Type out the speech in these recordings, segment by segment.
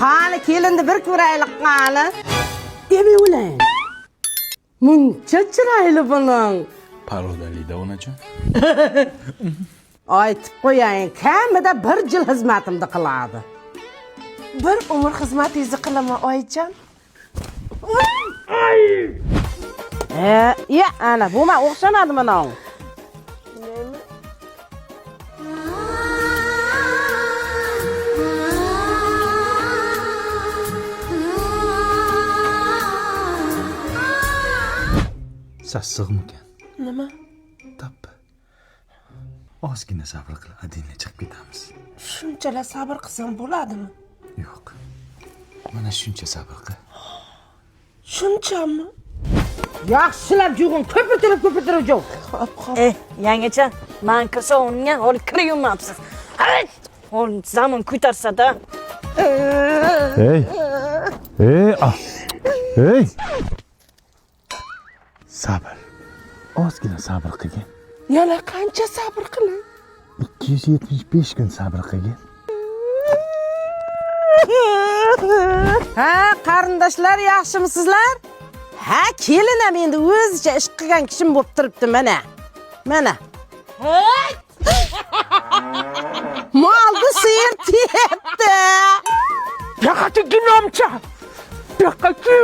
Qani kelindi bir ko'raylik qani. Emi ulan. Muncha chiroyli buning. Parodalida onajon. Aytib qo'ying, kamida 1 yil xizmatimni qiladi. Bir umr xizmatingizni qilaman oyijon. Ya ana bu men o'xshamadi mana. Sassiqmikan? Nima? Tappi. Ozgina sabr qil, adinga chiqib ketamiz. Shunchalar sabr qilsam bo'ladimi? Yo'q. Mana shuncha sabr qil. Shunchami? Yaxshilab jug'in, ko'pirtirib jug'. Yangacha, men kirsa unga olib kirayapsiz. Ol zamon ko'tarsa-da. Hey. Hey. Sabr. Ozgina sabr qilgin. Yana qancha sabr qilay? 275 kun sabr qilgin. Ha, qarindoshlar yaxshimisizlar? Ha, kelinam endi o'zicha ish qilgan kishim bo'lib turibdi mana. Mana. Molni sir tepdi. Yaqati ginomcha. Yaqati.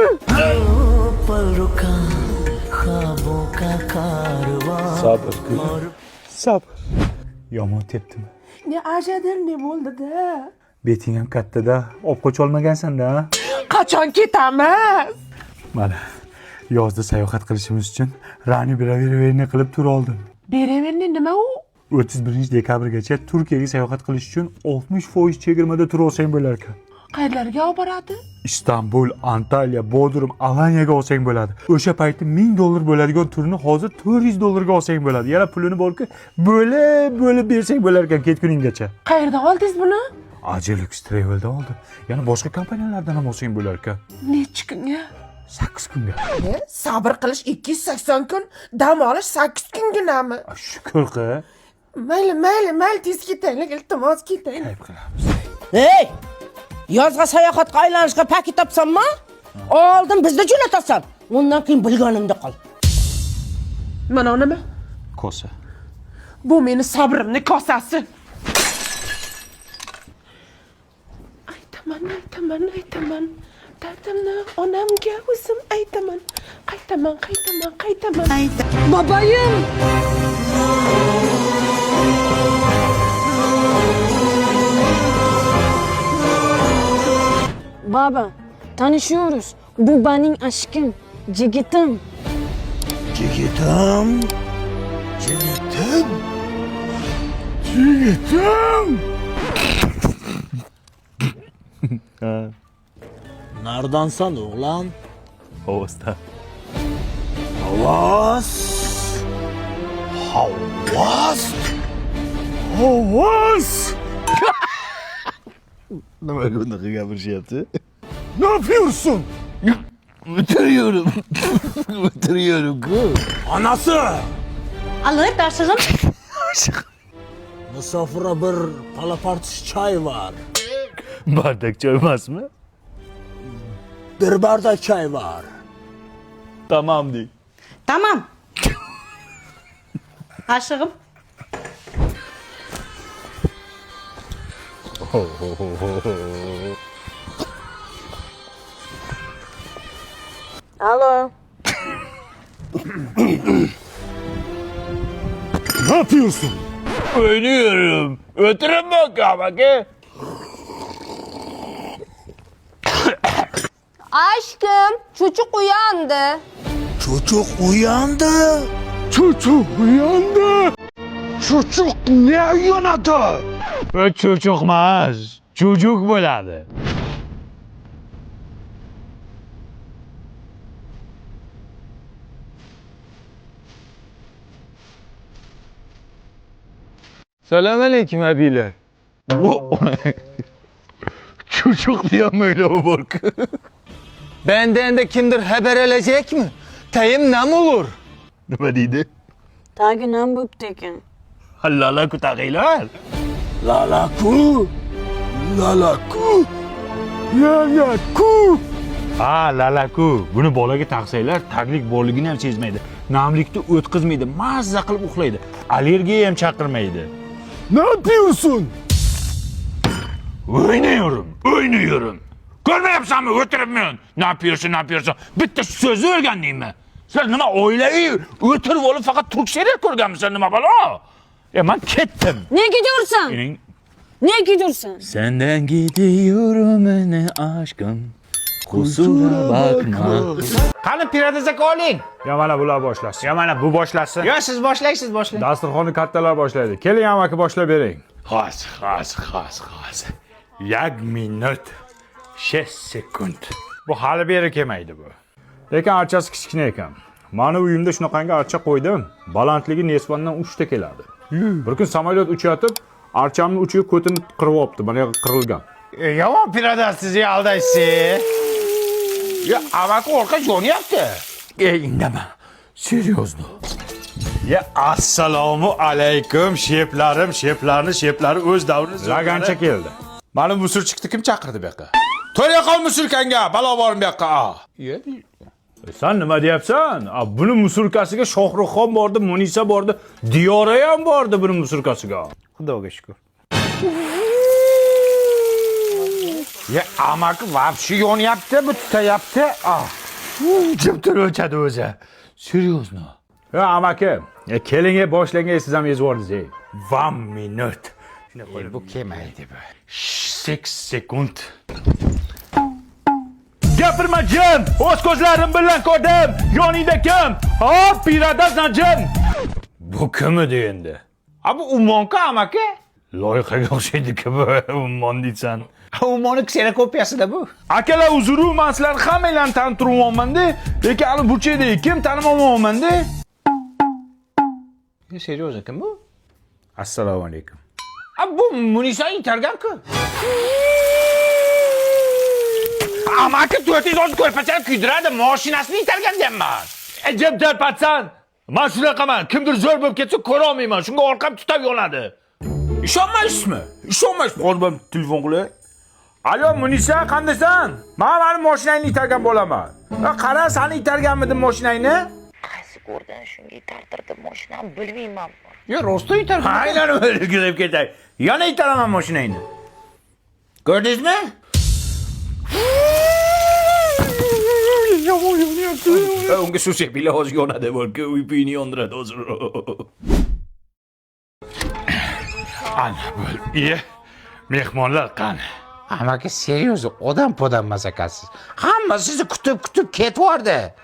Sabr qil. Sabr. Yomon tepdimi? Ne ajadir ne bo'ldi-da? Beting ham katta-da, olib qoch olmagansan-da. Qachon ketamiz? Mana, yozda sayohat qilishimiz uchun Rani beraverni qilib tur oldim. Beraverni nima u? 31 dekabrgacha Turkiyaga sayohat qilish uchun 60% chegirmada tur olsang bo'lar ekan. Qayerlarga olib boradi? Istanbul, Antalya, Bodrum, Alaniyaga olsang bo'ladi. O'sha paytda $1000 bo'ladigan turni hozir $400 olsang bo'ladi. Yana pulini borki, bo'lib bersang bo'lar ekan ketguninggacha. Qayerdan oldingiz buni? Ajelux Travel'da oldim. Yana boshqa kompaniyalardan ham olsang bo'lar ekan. Necha kunga? 8 kunga. Sabr qilish 280 kun, dam olish 8 kunginami? Shukr qil. Mayli, tez ketaylik, iltimos ketaylik. Ayb qilamiz. Hey! Yozga sayohatga aylanishga paket topsammi? Oldin bizni jo'natasan. Undan keyin bilganimda qol. Mana nima? Kosa. Bu meni sabrimni kosasi. Aytaman. Dardimni onamga o'zim aytaman. Qaytaman. Babayim! Baba, tanışıyoruz. Bu benim aşkım, Cigitim. Cigitim. Neredensen oğlan? Hovuzda. Havas. Nima bunaqa bir şey yaptı? Ne yapıyorsun? Oturuyorum kız. Anası. Alıp aşığım. Misafire bir palapartış çay var. Bardak çoymaz mı? Bir bardak çay var. Tamam değil. Tamam. Aşığım. Alo. Ne yapıyorsun? Oynuyorum. Oturun bakayım. Aşkım, çocuk uyandı. Çocuk uyandı. Çocuk ne uyandı? O çocukmaz. Çocuk bo'ladi. Selam aleyküm abiler. Çocuk diye öyle o bak. Benden de kimdir haber edecek mi? Tayım ne olur? Nima deydi? Tagi nam bo'p tekin. Hallala kutag'iylar. Lalaku. Lalaku. Ha, lalaku. Buni bolaga taqsanglar, taglik borligini ham sezmaydi. Namlikni o'tkazmaydi, mazza qilib uxlaydi. Allergiya ham chaqirmaydi. Ne yapıyorsun? Oynuyorum. Görmeyapsanmı? O'tiribman. Ne yapıyorsun? Bitta so'zni o'rgandingmi? Sen nima oilaviy o'tirib olib faqat turk serial ko'rganmisan nima balo? Men ketdim. Ne gidiyorsun? Ne gidiyorsun? Senden gidiyorum ne aşkım. Kusura bakma. Qani piradazak oling. Ya mana bular boshlasın. Ya mana bu boshlasın. Yo, siz boshlaysiz. Dasturxonni kattalar boshlaydi. Keling amaki boshlab bering. Xos. 1 minut 6 sekund. Bu hali beri kelmaydi bu. Lekin archasi kichkina ekan. Mani uyimda shunaqangi archa qo'ydim. Balandligi nesbondan 3 ta keladi. Bir kun samolyot uchayotib, archamni uchiga ko'tini qirib olibdi. Mana qirilgan. Yomon piradaz sizni aldaysiz. Ya, amaki orqa yonyapti. Indama. Серьезно. Ya assalomu alaykum sheplarni o'z davrini lagancha keldi. Mana musurchiqni kim chaqirdi bu yoqqa? To'ya qol musurkanga, balo borim bu yoqqa. Sen nima deyapsan? Buni musurkasiga Shohruxxon bordi, Munisa bordi, Diyora ham bordi buni musurkasiga. Xudoga shukr. Ya, amaki vapshi yonyapti, bu tutayapti. Jimtir o'chadi o'zi. Серьезно. Ya amaki, keling boshlang siz ham yezvordingiz. 1 minut. Bu kelmaydi bu. 8 sekund. Gapirma jim! O'z ko'zlarim bilan ko'rdim. Yoningda kim? Hop, piradaz Najim. Bu kim edi endi? Bu Ummonku amaki. Loyihaga o'xshaydi-ku bu ummon deysan. Ummonni ksenokopiyasida bu. Akalar uzru, men sizlarni hammanglarni tanishtirmoqman-da, lekin hali burchakda kim tanimayapman-da. Seryoz kim bu? Assalomu alaykum. Bu Munisa itargan-ku. Amaki 410 ko'rpachani kuydiradi, mashinasini itargan deyapman. Jim tarpatsan. Men shunaqaman, kimdir zo'r bo'lib ketsa ko'ra olmayman, shunga orqam tutab yonadi. Ishonmaysizmi? Qo'lbam telefon qilay. Alo Munisa, qandaysan? Men mani mashinangni itargan bo'laman. Qara, seni itarganmidim mashinangni? Qaysi ko'rgan shunga itartirdim mashinani bilmayman. Yo, rosto itargan. Aynan o'zi gidib ketay. Yana itaraman mashinangni. Ko'rdingizmi? Unga shu shekilli hozir yonadi, balki uyni yondiradi hozir. Ana bo'l. Mehmonlar qani? Amaki seryoz odam masakasiz. Hamma sizni kutib ketvordi.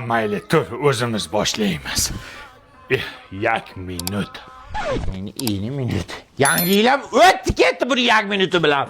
Mayli, tur o'zimiz boshlaymiz. 1 minut. Meni 2 minut. Yangi yil ham o'tdi ketdi buni 1 minuti bilan.